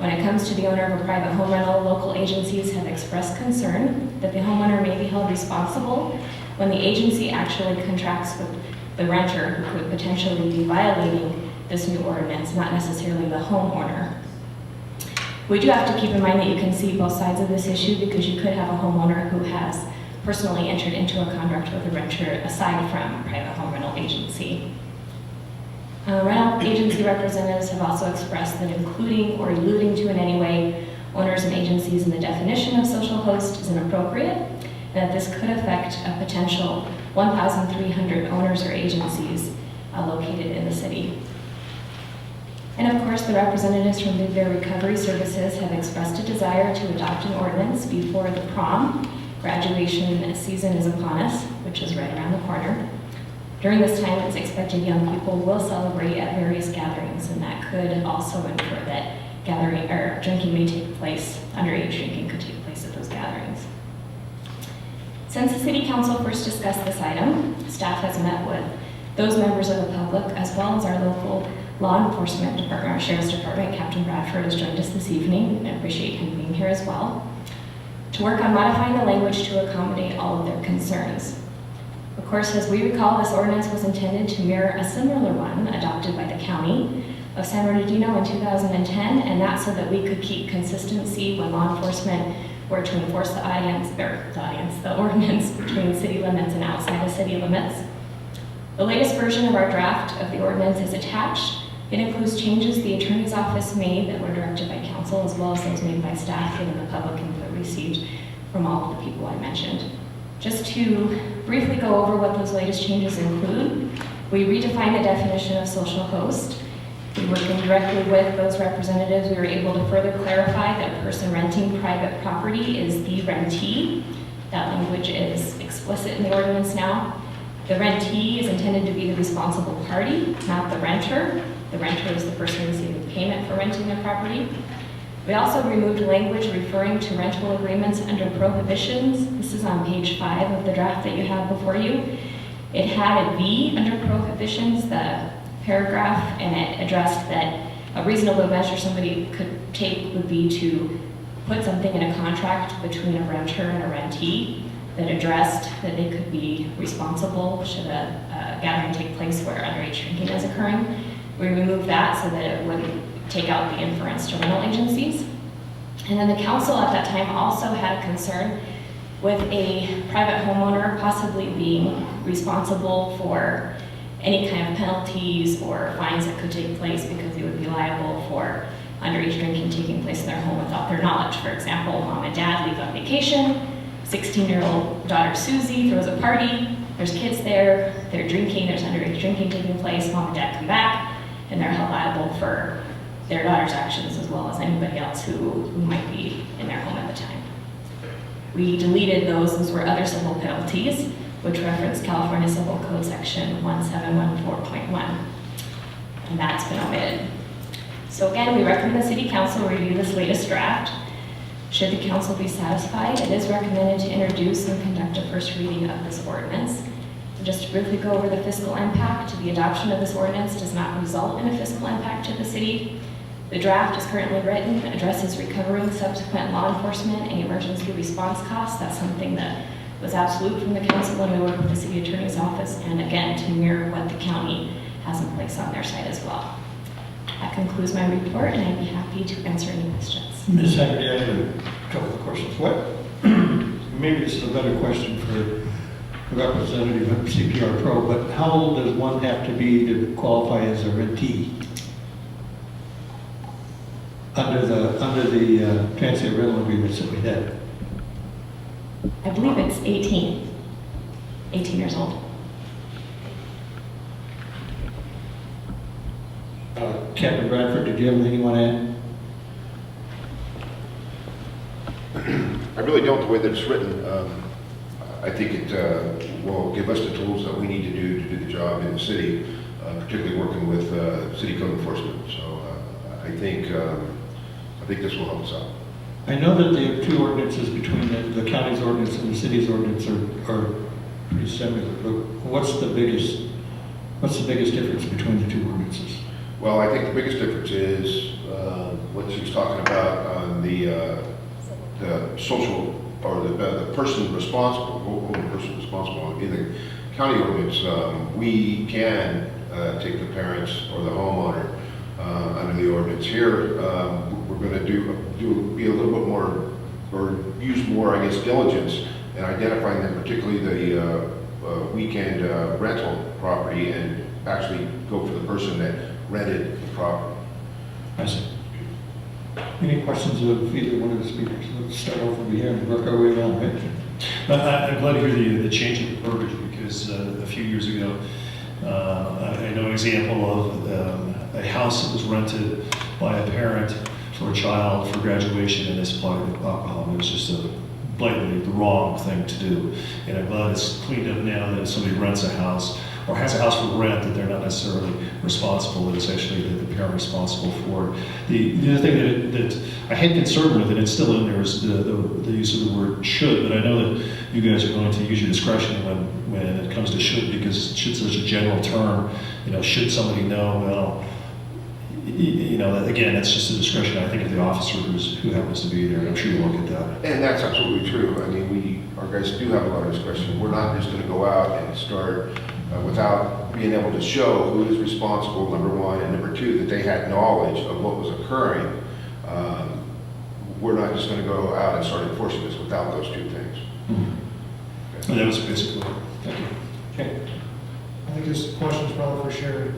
When it comes to the owner of a private home rental, local agencies have expressed concern that the homeowner may be held responsible when the agency actually contracts with the renter who could potentially be violating this new ordinance, not necessarily the homeowner. We do have to keep in mind that you can see both sides of this issue, because you could have a homeowner who has personally entered into a contract with a renter aside from a private home rental agency. Rental agency representatives have also expressed that including or alluding to in any way owners and agencies in the definition of social host is inappropriate, and that this could affect a potential 1,300 owners or agencies located in the city. And of course, the representatives from Big Bear Recovery Services have expressed a desire to adopt an ordinance before the prom graduation season is upon us, which is right around the corner. During this time, it's expected young people will celebrate at various gatherings, and that could also infer that gathering or drinking may take place, underage drinking could take place at those gatherings. Since the City Council first discussed this item, staff has met with those members of the public as well as our local law enforcement department, our Sheriff's Department. Captain Bradford has joined us this evening. I appreciate him being here as well, to work on modifying the language to accommodate all of their concerns. Of course, as we recall, this ordinance was intended to mirror a similar one adopted by the county of San Bernardino in 2010, and that's so that we could keep consistency when law enforcement were to enforce the ordinance between city limits and outside the city limits. The latest version of our draft of the ordinance is attached. It includes changes the Attorney's Office made that were directed by council, as well as those made by staff, given the public input received from all of the people I mentioned. Just to briefly go over what those latest changes include, we redefined the definition of social host. Working directly with those representatives, we were able to further clarify that a person renting private property is the rentee. That language is explicit in the ordinance now. The rentee is intended to be the responsible party, not the renter. The renter is the person receiving payment for renting their property. We also removed language referring to rental agreements under prohibitions. This is on page 5 of the draft that you have before you. It had a V under prohibitions, the paragraph, and it addressed that a reasonable measure somebody could take would be to put something in a contract between a renter and a rentee that addressed that they could be responsible should a gathering take place where underage drinking is occurring. We removed that so that it wouldn't take out the inference to rental agencies. And then the council at that time also had a concern with a private homeowner possibly being responsible for any kind of penalties or fines that could take place because they would be liable for underage drinking taking place in their home without their knowledge. For example, mom and dad leave on vacation, 16-year-old daughter Susie throws a party, there's kids there, they're drinking, there's underage drinking taking place, mom and dad come back, and they're held liable for their daughter's actions as well as anybody else who might be in their home at the time. We deleted those were other civil penalties, which reference California Civil Code section 1714.1, and that's been omitted. So again, we recommend the City Council review this latest draft. Should the council be satisfied, it is recommended to introduce and conduct a first reading of this ordinance. Just to briefly go over the fiscal impact, the adoption of this ordinance does not result in a fiscal impact to the city. The draft is currently written, addresses recovering subsequent law enforcement and emergency response costs. That's something that was absolute from the council when we worked with the city attorney's office, and again, to mirror what the county has in place on their side as well. That concludes my report, and I'd be happy to answer any questions. Ms. Haggerty, I have a couple of questions. Maybe this is a better question for representative of CPR Pro, but how old does one have to be to qualify as a rentee under the transient rental agreements that we had? I believe it's 18 years old. Captain Bradford, did you have anything you want to add? I really don't, the way that it's written. I think it will give us the tools that we need to do the job in the city, particularly working with city code enforcement. So I think this will help us out. I know that the two ordinances between the county's ordinance and the city's ordinance are pretty similar, but what's the biggest difference between the two ordinances? Well, I think the biggest difference is what the ordinance he's talking about on the social, or the person responsible, only person responsible. In the county ordinance, we can take the parents or the homeowner under the ordinance. Here, we're going to be a little bit more, or use more, I guess, diligence in identifying them, particularly the weekend rental property, and actually go for the person that rented the property. I see. Any questions of either one of the speakers? Let's start off over here and work our way around, right? I'm glad to hear the change in the verbiage, because a few years ago, I know an example of a house that was rented by a parent for a child for graduation, and they supplied with alcohol. It was just blatantly the wrong thing to do. And I'm glad it's cleaned up now that if somebody rents a house or has a house for rent, that they're not necessarily responsible, that it's actually the parent responsible for it. The other thing that I had concern with, and it's still in there, is the use of the word should, but I know that you guys are going to use your discretion when it comes to should, because should's such a general term. Should somebody know? Well, again, that's just a discretion, I think, of the officer who happens to be there, and I'm sure you'll look at that. And that's absolutely true. I mean, our guys do have a lot of discretion. We're not just going to go out and start without being able to show who is responsible, number one, and number two, that they had knowledge of what was occurring. We're not just going to go out and start enforcing this without those two things. Mm-hmm. And that was basically it. Thank you. Okay. I think this question is probably for Sherry.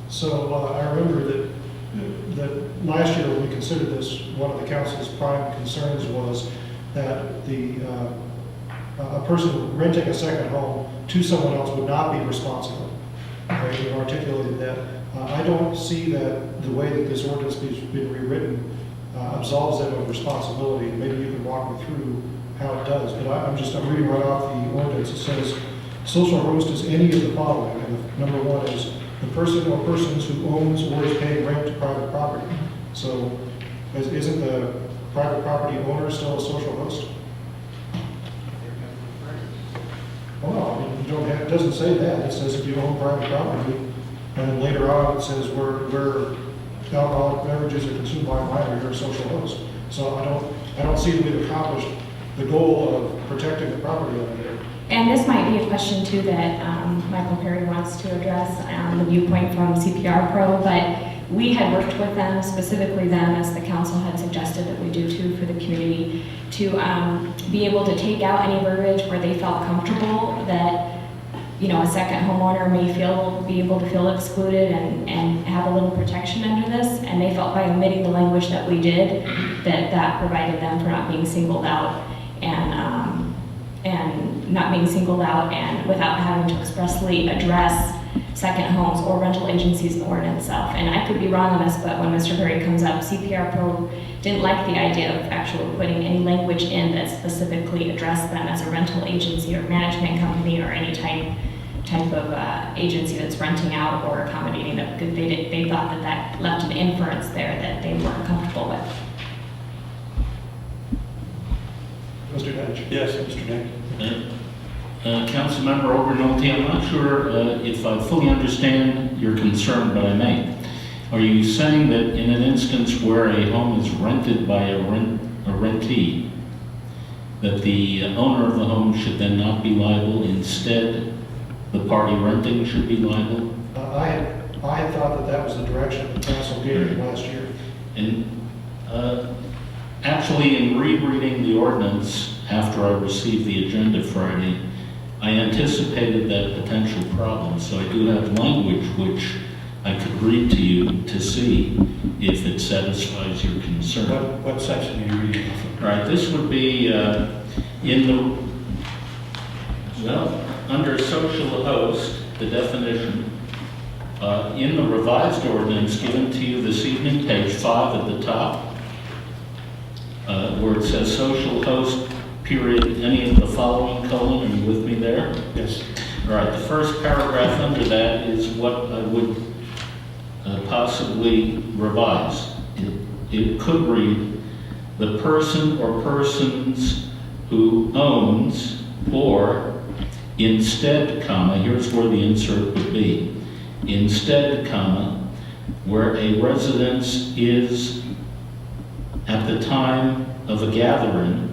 So I remember that last year when we considered this, one of the council's prime concerns was that a person renting a second home to someone else would not be responsible. Right? You articulated that. I don't see that the way that this ordinance has been rewritten absolves them of responsibility. Maybe you can walk me through how it does. But I'm reading right off the ordinance. It says, social host is any of the following. And number one is the person or persons who owns or is paying rent to private property. So isn't the private property owner still a social host? Well, no, I mean, it doesn't say that. It says if you own private property, and then later on it says where alcoholic beverages are consumed by a minor, you're a social host. So I don't see that we've accomplished the goal of protecting the property owner there. And this might be a question too that Michael Perry wants to address on the viewpoint from CPR Pro, but we had worked with them, specifically them, as the council had suggested that we do too for the community, to be able to take out any verbiage where they felt comfortable that a second homeowner may be able to feel excluded and have a little protection under this, and they felt by omitting the language that we did that provided them for not being singled out and not being singled out and without having to expressly address second homes or rental agencies in the ordinance itself. And I could be wrong on this, but when Mr. Perry comes up, CPR Pro didn't like the idea of actually putting any language in that specifically addressed them as a rental agency or management company or any type of agency that's renting out or accommodating them, because they thought that left an inference there that they weren't comfortable with. Mr. Dench. Yes, Mr. Nick. Councilmember Obernolte, I'm not sure if I fully understand your concern, but I may. Are you saying that in an instance where a home is rented by a rentee, that the owner of the home should then not be liable, instead the party renting should be liable? I had thought that was the direction the council gave last year. And actually, in rereading the ordinance after I received the agenda Friday, I anticipated that potential problem, so I do have language which I could read to you to see if it satisfies your concern. What section are you reading from? Right, this would be under social host, the definition, in the revised ordinance given to you this evening, page 5 at the top, where it says social host, period, any of the following, colon. Are you with me there? Yes. All right, the first paragraph under that is what I would possibly revise. It could read, the person or persons who owns, or instead, comma, here's where the insert would be, instead, comma, where a residence is at the time of a gathering,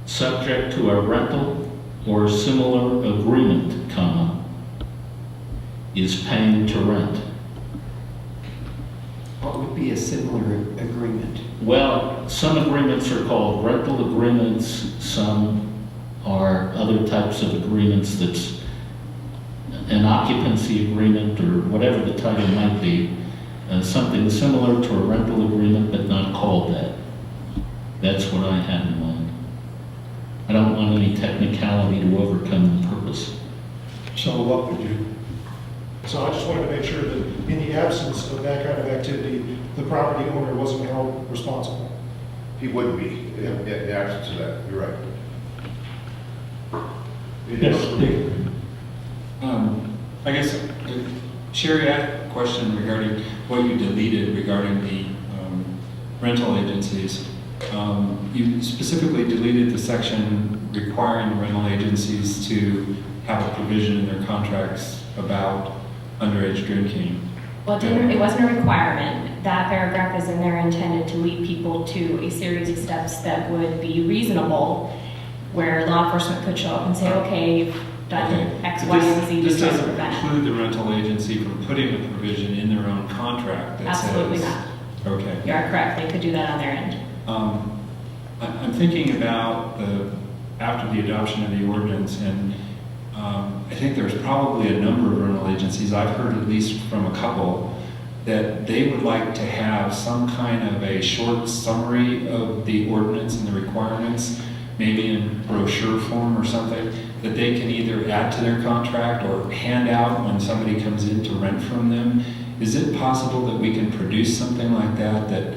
subject to a rental or similar agreement, comma, is paying to rent. What would be a similar agreement? Well, some agreements are called rental agreements, some are other types of agreements that's an occupancy agreement or whatever the title might be. Something similar to a rental agreement but not called that. That's what I had in mind. I don't want any technicality to overcome the purpose. So what would you, So I just wanted to make sure that in the absence of that kind of activity, the property owner wasn't held responsible. He wouldn't be, in the absence of that, you're right. yes, Dave? I guess, Sherry, I had a question regarding what you deleted regarding the rental agencies. You specifically deleted the section requiring rental agencies to have a provision in their contracts about underage drinking. Well, it wasn't a requirement. That paragraph is in there intended to lead people to a series of steps that would be reasonable, where law enforcement could show up and say, okay, you've done X, But Y, and Z this to try to doesn't prevent it. preclude the rental agency from putting a provision in their own contract that Absolutely says... not. Okay. You are correct. They could do that on their end. I'm thinking about after the adoption of the ordinance, and I think there's probably a number of rental agencies, I've heard at least from a couple, that they would like to have some kind of a short summary of the ordinance and the requirements, maybe in brochure form or something, that they can either add to their contract or hand out when somebody comes in to rent from them. Is it possible that we can produce something like that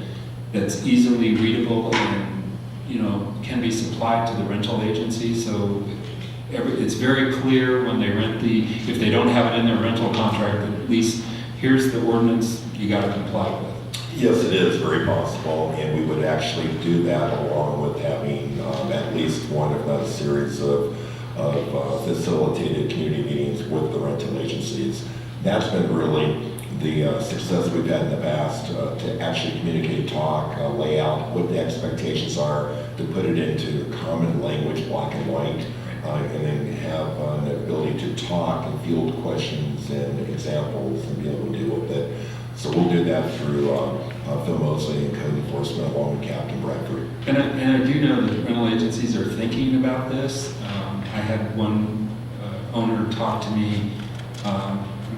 that's easily readable and, you know, can be supplied to the rental agency, so it's very clear when they rent if they don't have it in their rental contract, at least here's the ordinance you got to comply with? Yes, it is very possible, and we would actually do that along with having at least one, if not a series of facilitated community meetings with the rental agencies. That's been really the success we've had in the past, to actually communicate, talk, lay out what the expectations are, to put it into common language, black and white, and then have an ability to talk and field questions and examples and be able to deal with it. So we'll do that through Phil Mosley and Code Enforcement along with Captain Bradford. And I do know that rental agencies are thinking about this. I had one owner talk to me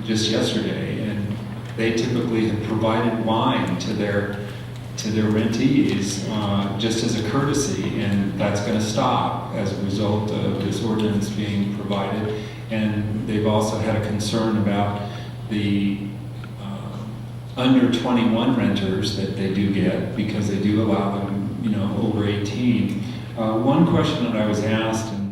just yesterday, and they typically have provided wine to their rentees just as a courtesy, and that's going to stop as a result of this ordinance being provided. And they've also had a concern about the under 21 renters that they do get, because they do allow them, you know, over 18. One question that I was asked, and